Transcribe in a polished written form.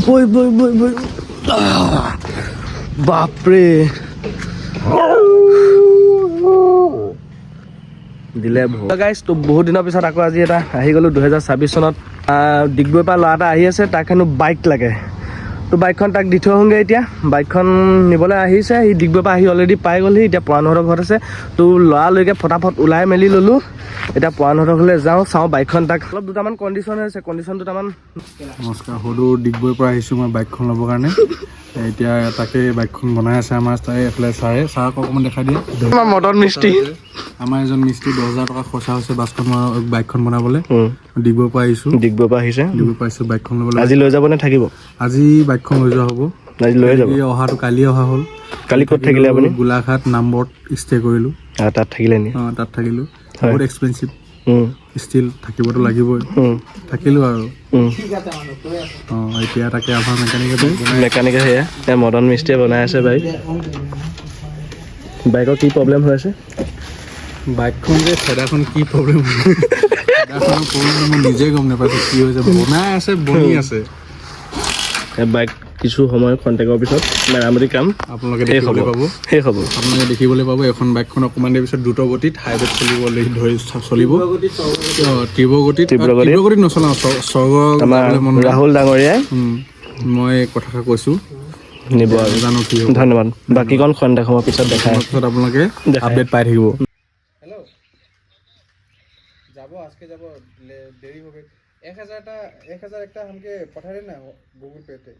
বই বই বই বই বাপৰে দিলে গাইজ তো বহুত দিনৰ পিছত আকৌ আজি এটা আহি গ'লোঁ 2026 চনত ডিগবৈৰ পৰা ল'ৰা এটা আহি আছে তাক হেনো বাইক লাগে তো বাইকখন তাক দি থৈ আহোঁগৈ এতিয়া বাইকখন নিবলৈ আহিছে সি ডিগবৈৰ পৰা আহি অলৰেডি পাই গ'লহি এতিয়া পৰাণহঁতৰ ঘৰত আছে তো ল'ৰালৈকে ফটাফট ওলাই মেলি ল'লোঁ এতিয়া পৰাণহঁতৰ ঘৰলৈ যাওঁ চাওঁ বাইকখন তাক অলপ দুটামান কণ্ডিশ্যন হৈছে কণ্ডিশ্যন দুটামান নমস্কাৰ সদৌ ডিগবৈৰ পৰা আহিছোঁ মই বাইকখন ল'বৰ কাৰণে এতিয়া তাকে বাইকখন বনাই আছে আমাৰ তাই এইফালে ছাৰক অকণমান দেখাই দিয়ে আমাৰ মদন মিস্ত্ৰী আমাৰ এজন মিস্ত্ৰী 10,000 টকা খৰচা হৈছে বাইকখন বনাবলৈ ডিগবৈৰ পৰা আহিছোঁ ডিগবৈৰ পৰা আহিছে ডিগবৈৰ পৰা আহিছোঁ বাইকখন ল'বলৈ আজি লৈ যাবনে থাকিব আজি বাইকখন লৈ যোৱা হ'ব আজি লৈ যাব অহাটো কালি অহা হ'ল কালি ক'ত থাকিলে আপুনি গোলাঘাট নামবৰত ষ্টে কৰিলোঁ তাত থাকিলে নি অঁ তাত থাকিলোঁ বহুত এক্সপেঞ্চিভ ষ্টিল থাকিবতো লাগিবই থাকিলোঁ আৰু অঁ এতিয়া তাকে আমাৰ মেকানিকে সেয়া মদন মিস্ত্ৰীয়ে বনাই আছে বাইকৰ কি প্ৰব্লেম হৈ আছে বাইকখন যে ফেডাৰখন কি প্ৰব্লেম মই নিজে গম নাপাইছোঁ কি হৈছে বনাই আছে বনি আছে বাইক কিছু সময় খন্তেকৰ পিছত মেৰামতি কাম আপোনালোকে দেখিবলৈ পাব আপোনালোকে দেখিবলৈ পাব এখন বাইকখন অকণমান দেৰি পিছত দ্ৰুত গতিত হাইৱেত চলিব তীব্ৰ গতিত নচলাওঁ ৰাহুল ডাঙৰীয়াই মই কথাষাৰ কৈছোঁ নিব আৰু জানো কি হ'ব ধন্যবাদ বাকীখন খন্তেক সময়ৰ পিছত দেখাই পিছত আপোনালোকে আপডেট পাই থাকিব हेलो যাব আজকে যাব দেরি হবে 1000 একটা हमके পাঠাই দেন না গুগল পেতে